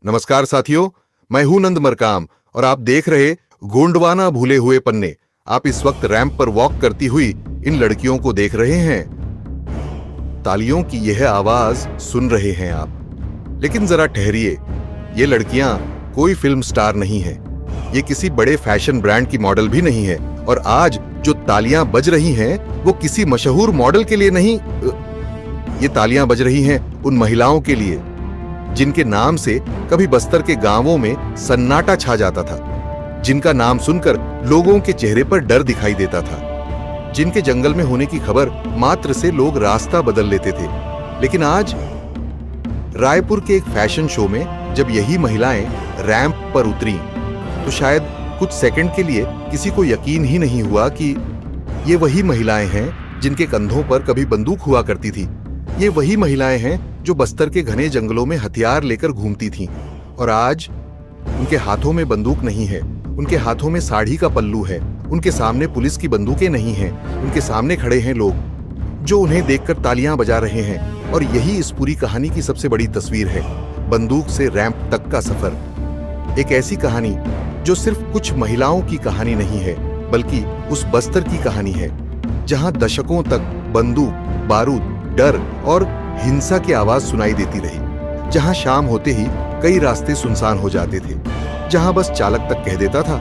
नमस्कार साथियों, मैं हूं नंद मरकाम और आप देख रहे गोंडवाना भूले हुए पन्ने। आप इस वक्त रैंप पर वॉक करती हुई इन लड़कियों को देख रहे हैं। तालियों की यह आवाज सुन रहे हैं आप। लेकिन जरा ठहरिए, ये लड़कियां कोई फिल्म स्टार नहीं है, ये किसी बड़े फैशन ब्रांड की मॉडल भी नहीं है। और आज जो तालियां बज रही हैं वो किसी मशहूर मॉडल के लिए नहीं, ये तालियां बज रही हैं उन महिलाओं के लिए जिनके नाम से कभी बस्तर के गांवों में सन्नाटा छा जाता था, जिनका नाम सुनकर लोगों के चेहरे पर डर दिखाई देता था, जिनके जंगल में होने की खबर मात्र से लोग रास्ता बदल लेते थे। लेकिन आज रायपुर के एक फैशन शो में जब यही महिलाएं रैंप पर उतरी तो शायद कुछ सेकंड के लिए किसी को यकीन ही नहीं हुआ कि ये वही महिलाएं हैं जिनके कंधों पर कभी बंदूक हुआ करती थी। ये वही महिलाएं हैं जो बस्तर के घने जंगलों में हथियार लेकर घूमती थीं। और आज उनके हाथों में बंदूक नहीं है, उनके हाथों में साड़ी का पल्लू है, उनके सामने पुलिस की बंदूकें नहीं हैं, उनके सामने खड़े हैं लोग जो उन्हें देखकर तालियां बजा रहे हैं। और यही इस पूरी कहानी की सबसे बड़ी तस्वीर है, बंदूक से रैंप तक का सफर। एक ऐसी कहानी जो सिर्फ कुछ महिलाओं की कहानी नहीं है, बल्कि उस बस्तर की कहानी है जहां दशकों तक बंदूक, बारूद, डर और हिंसा की आवाज सुनाई देती रही, जहां शाम होते ही कई रास्ते सुनसान हो जाते थे, जहां बस चालक तक कह देता था,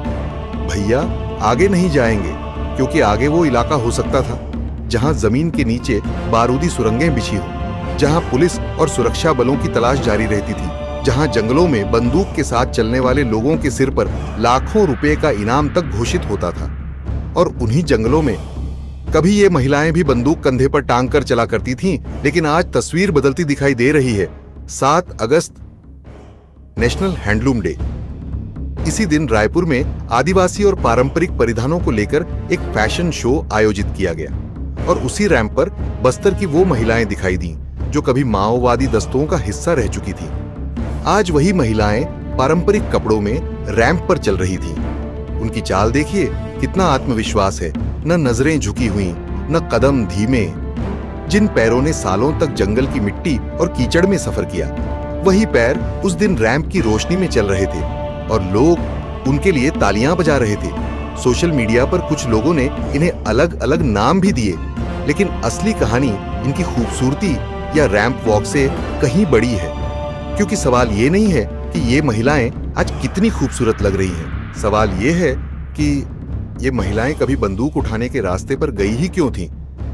भैया आगे नहीं जाएंगे, क्योंकि आगे वो इलाका हो सकता था जहां जमीन के नीचे बारूदी सुरंगें बिछी हो, जहां पुलिस और सुरक्षा बलों की तलाश जारी रहती थी, जहां जंगलों में बंदूक के साथ चलने वाले लोगों के सिर पर लाखों रुपए का इनाम तक घोषित होता था। और उन्हीं जंगलों में कभी ये महिलाएं भी बंदूक कंधे पर टांग कर चला करती थीं। लेकिन आज तस्वीर बदलती दिखाई दे रही है। 7 अगस्त नेशनल हैंडलूम डे। इसी दिन रायपुर में आदिवासी और पारंपरिक परिधानों को लेकर एक फैशन शो आयोजित किया गया और उसी रैंप पर बस्तर की वो महिलाएं दिखाई दी जो कभी माओवादी दस्तों का हिस्सा रह चुकी थी। आज वही महिलाएं पारंपरिक कपड़ों में रैंप पर चल रही थीं। उनकी चाल देखिए, कितना आत्मविश्वास है, न नजरें झुकी हुई, न कदम धीमे। जिन पैरों ने सालों तक जंगल की मिट्टी और कीचड़ में सफर किया, वही पैर उस दिन रैंप की रोशनी में चल रहे थे और लोग उनके लिए तालियां बजा रहे थे। सोशल मीडिया पर कुछ लोगों ने इन्हें अलग अलग नाम भी दिए, लेकिन असली कहानी इनकी खूबसूरती या रैंप वॉक से कहीं बड़ी है। क्योंकि सवाल ये नहीं है कि ये महिलाएं आज कितनी खूबसूरत लग रही हैं, सवाल ये है कि ये महिलाएं कभी बंदूक उठाने के रास्ते पर गई ही क्यों थीं?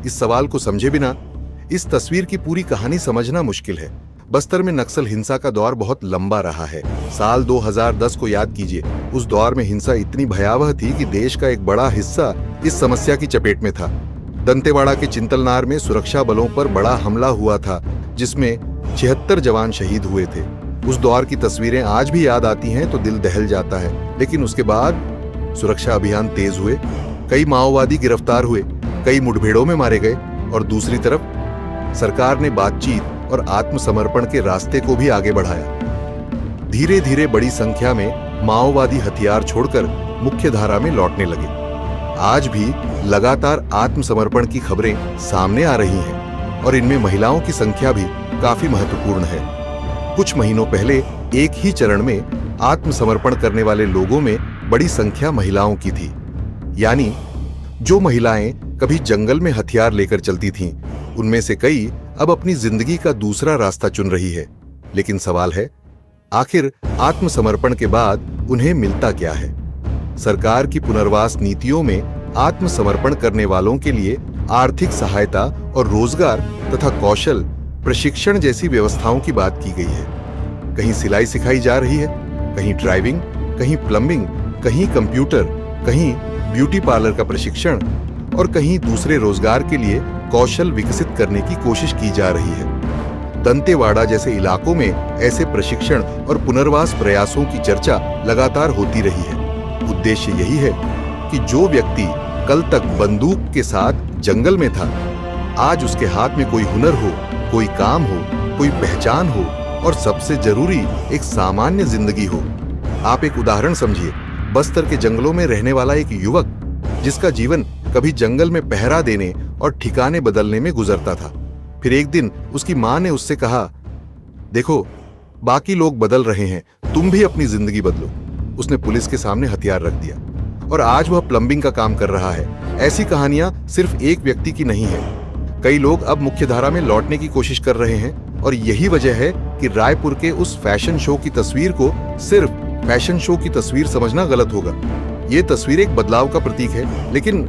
इस सवाल को समझे बिना इस तस्वीर की पूरी कहानी समझना मुश्किल है। बस्तर में नक्सल हिंसा का दौर बहुत लंबा रहा है। साल 2010 को याद कीजिए। उस दौर में हिंसा इतनी भयावह थी कि देश का एक बड़ा हिस्सा इस समस्या की चपेट में था। दंतेवाड़ा के चिंतलनार में सुरक्षा बलों पर बड़ा हमला हुआ था, जिसमें 76 जवान शहीद हुए थे। उस दौर की तस्वीरें आज भी याद आती हैं तो दिल दहल जाता है। लेकिन उसके बाद सुरक्षा अभियान तेज हुए, कई माओवादी गिरफ्तार हुए, कई मुठभेड़ों में मारे गए और दूसरी तरफ सरकार ने बातचीत और आत्मसमर्पण के रास्ते को भी आगे बढ़ाया। धीरे धीरे बड़ी संख्या में माओवादी हथियार छोड़कर मुख्य धारा में लौटने लगे। आज भी लगातार आत्मसमर्पण की खबरें सामने आ रही हैं और इनमें महिलाओं की संख्या भी काफी महत्वपूर्ण है। कुछ महीनों पहले एक ही चरण में आत्मसमर्पण करने वाले लोगों में बड़ी संख्या महिलाओं की थी। यानी जो महिलाएं कभी जंगल में हथियार लेकर चलती थीं, उनमें से कई अब अपनी जिंदगी का दूसरा रास्ता चुन रही है। लेकिन सवाल है, आखिर आत्मसमर्पण के बाद उन्हें मिलता क्या है? सरकार की पुनर्वास नीतियों में आत्मसमर्पण करने वालों के लिए आर्थिक सहायता और रोजगार तथा कौशल प्रशिक्षण जैसी व्यवस्थाओं की बात की गई है। कहीं सिलाई सिखाई जा रही है, कहीं ड्राइविंग, कहीं प्लम्बिंग, कहीं कंप्यूटर, कहीं ब्यूटी पार्लर का प्रशिक्षण और कहीं दूसरे रोजगार के लिए कौशल विकसित करने की कोशिश की जा रही है। दंतेवाड़ा जैसे इलाकों में ऐसे प्रशिक्षण और पुनर्वास प्रयासों की चर्चा लगातार होती रही है। उद्देश्य यही है कि जो व्यक्ति कल तक बंदूक के साथ जंगल में था, आज उसके हाथ में कोई हुनर हो, कोई काम हो, कोई पहचान हो और सबसे जरूरी एक सामान्य जिंदगी हो। आप एक उदाहरण समझिए, बस्तर के जंगलों में रहने वाला एक युवक जिसका जीवन कभी जंगल में पहरा देने और ठिकाने बदलने में गुजरता था। फिर एक दिन उसकी मां ने उससे कहा, देखो बाकी लोग बदल रहे हैं, तुम भी अपनी जिंदगी बदलो। उसने पुलिस के सामने हथियार रख दिया और आज वह प्लम्बिंग का काम कर रहा है। ऐसी कहानियां सिर्फ एक व्यक्ति की नहीं है। कई लोग अब मुख्यधारा में लौटने की कोशिश कर रहे हैं और यही वजह है कि रायपुर के उस फैशन शो की तस्वीर को सिर्फ फैशन शो की तस्वीर समझना गलत होगा। ये तस्वीर एक बदलाव का प्रतीक है, लेकिन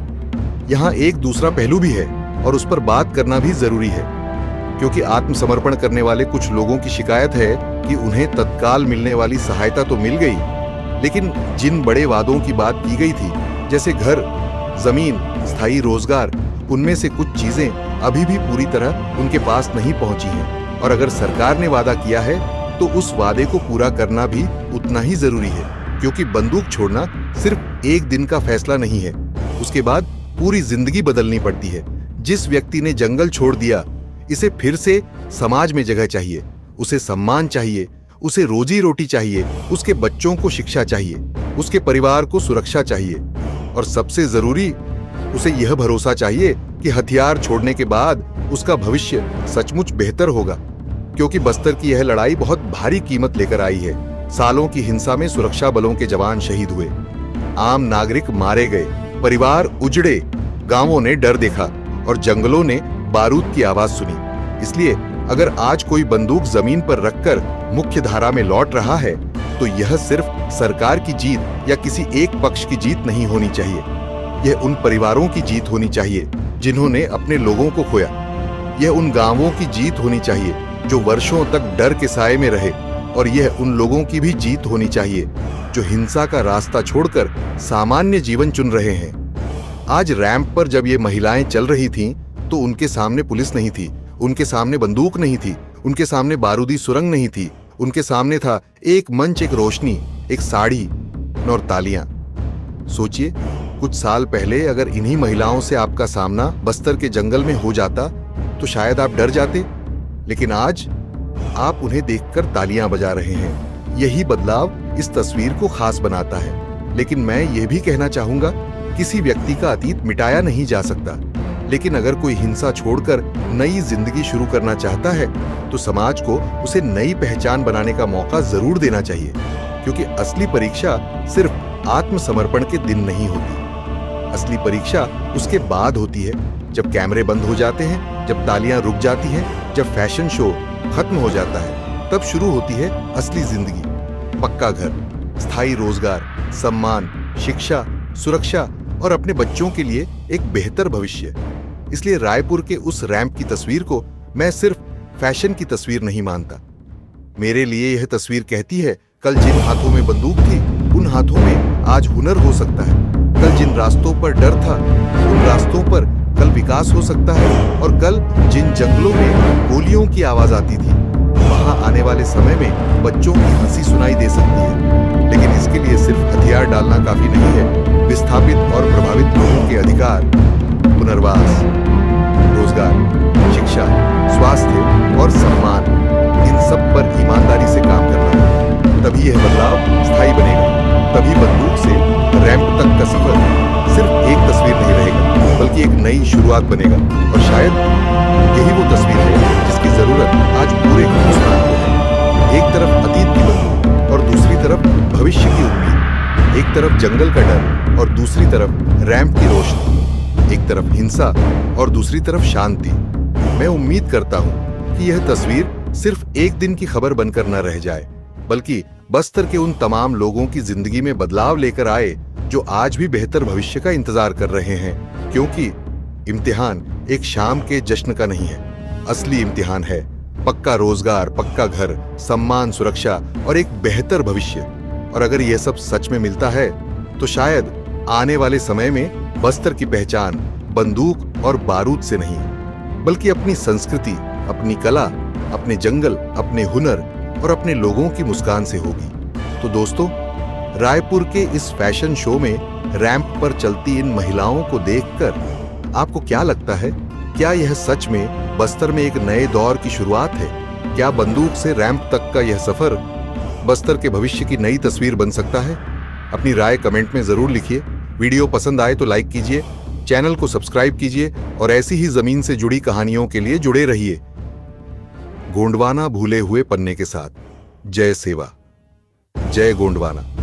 यहाँ एक दूसरा पहलू भी है और उस पर बात करना भी जरूरी है, क्योंकि आत्मसमर्पण करने वाले कुछ लोगों की शिकायत है कि उन्हें तत्काल मिलने वाली सहायता तो मिल गई, लेकिन जिन बड़े वादों की बात की गई थी, जैसे घर, जमीन, स्थायी रोजगार, उनमें से कुछ चीजें अभी भी पूरी तरह उनके पास नहीं पहुंची हैं। और अगर सरकार ने वादा किया है तो उस वादे को पूरा करना भी उतना ही जरूरी है, क्योंकि बंदूक छोड़ना सिर्फ एक दिन का फैसला नहीं है, उसके बाद पूरी जिंदगी बदलनी पड़ती है। जिस व्यक्ति ने जंगल छोड़ दिया, इसे फिर से समाज में जगह चाहिए, उसे सम्मान चाहिए, उसे रोजी रोटी चाहिए, उसके बच्चों को शिक्षा चाहिए, उसके परिवार को सुरक्षा चाहिए और सबसे जरूरी उसे यह भरोसा चाहिए कि हथियार छोड़ने के बाद उसका भविष्य सचमुच बेहतर होगा। क्योंकि बस्तर की यह लड़ाई बहुत भारी कीमत लेकर आई है। सालों की हिंसा में सुरक्षा बलों के जवान शहीद हुए, आम नागरिक मारे गए, परिवार उजड़े, गांवों ने डर देखा और जंगलों ने बारूद की आवाज सुनी। इसलिए अगर आज कोई बंदूक जमीन पर रखकर मुख्य धारा में लौट रहा है तो यह सिर्फ सरकार की जीत या किसी एक पक्ष की जीत नहीं होनी चाहिए। यह उन परिवारों की जीत होनी चाहिए जिन्होंने अपने लोगों को खोया। यह उन गांवों की जीत होनी चाहिए जो वर्षों तक डर के साए में रहे, और यह उन लोगों की भी जीत होनी चाहिए जो हिंसा का रास्ता छोड़कर सामान्य जीवन चुन रहे हैं। आज रैंप पर जब ये महिलाएं चल रही थीं, तो उनके सामने पुलिस नहीं थी, उनके सामने बंदूक नहीं थी, उनके सामने बारूदी सुरंग नहीं थी, उनके सामने था एक मंच, एक रोशनी, एक साड़ी और तालियां। सोचिए, कुछ साल पहले अगर इन्हीं महिलाओं से आपका सामना बस्तर के जंगल में हो जाता तो शायद आप डर जाते, लेकिन आज आप उन्हें देखकर तालियां बजा रहे हैं। यही बदलाव इस तस्वीर को खास बनाता है। लेकिन मैं यह भी कहना चाहूंगा, किसी व्यक्ति का अतीत मिटाया नहीं जा सकता, लेकिन अगर कोई हिंसा छोड़कर नई जिंदगी शुरू करना चाहता है तो समाज को उसे नई पहचान बनाने का मौका जरूर देना चाहिए। क्योंकि असली परीक्षा सिर्फ आत्मसमर्पण के दिन नहीं होती, असली परीक्षा उसके बाद होती है, जब कैमरे बंद हो जाते हैं, जब तालियां रुक जाती हैं, जब फैशन शो खत्म हो जाता है, तब शुरू होती है असली जिंदगी। पक्का घर, स्थायी रोजगार, सम्मान, शिक्षा, सुरक्षा और अपने बच्चों के लिए एक बेहतर भविष्य। इसलिए रायपुर के उस रैंप की तस्वीर को मैं सिर्फ फैशन की तस्वीर नहीं मानता। मेरे लिए यह तस्वीर कहती है, कल जिन हाथों में बंदूक थी, उन हाथों में आज हुनर हो सकता है। कल जिन रास्तों पर डर था, उन रास्तों पर कल विकास हो सकता है। और कल जिन जंगलों में गोलियों की आवाज आती थी, वहां आने वाले समय में बच्चों की हंसी सुनाई दे सकती है। लेकिन इसके लिए सिर्फ हथियार डालना काफी नहीं है। विस्थापित और प्रभावित लोगों के अधिकार, पुनर्वास, रोजगार, शिक्षा, स्वास्थ्य और सम्मान, इन सब पर ईमानदारी से काम करना है। तभी यह बदलाव स्थायी बनेगा। तभी बंदूक से रैंप तक का सफर सिर्फ एक तस्वीर नहीं रहेगा, बल्कि एक नई शुरुआत बनेगा। और शायद यही वो तस्वीर है जिसकी जरूरत आज पूरे हिंदुस्तान को है। एक तरफ अतीत की बंदूक और दूसरी तरफ भविष्य की उम्मीद। एक तरफ जंगल का डर और दूसरी तरफ रैंप की रोशनी। एक तरफ हिंसा और दूसरी तरफ शांति। मैं उम्मीद करता हूं कि यह तस्वीर सिर्फ एक दिन की खबर बनकर न रह जाए, बल्कि बस्तर के उन तमाम लोगों की जिंदगी में बदलाव लेकर आए जो आज भी बेहतर भविष्य का इंतजार कर रहे हैं। क्योंकि इम्तिहान एक शाम के जश्न का नहीं है, असली इम्तिहान है पक्का रोजगार, पक्का घर, सम्मान, सुरक्षा और एक बेहतर भविष्य। और अगर यह सब सच में मिलता है तो शायद आने वाले समय में बस्तर की पहचान बंदूक और बारूद से नहीं, बल्कि अपनी संस्कृति, अपनी कला, अपने जंगल, अपने हुनर और अपने लोगों की मुस्कान से होगी। तो दोस्तों, रायपुर के इस फैशन शो में रैंप पर चलती इन महिलाओं को देखकर आपको क्या लगता है? क्या यह सच में बस्तर में एक नए दौर की शुरुआत है? क्या बंदूक से रैंप तक का यह सफर बस्तर के भविष्य की नई तस्वीर बन सकता है? अपनी राय कमेंट में जरूर लिखिए। वीडियो पसंद आए तो लाइक कीजिए, चैनल को सब्सक्राइब कीजिए और ऐसी ही जमीन से जुड़ी कहानियों के लिए जुड़े रहिए गोंडवाना भूले हुए पन्ने के साथ। जय सेवा, जय गोंडवाना।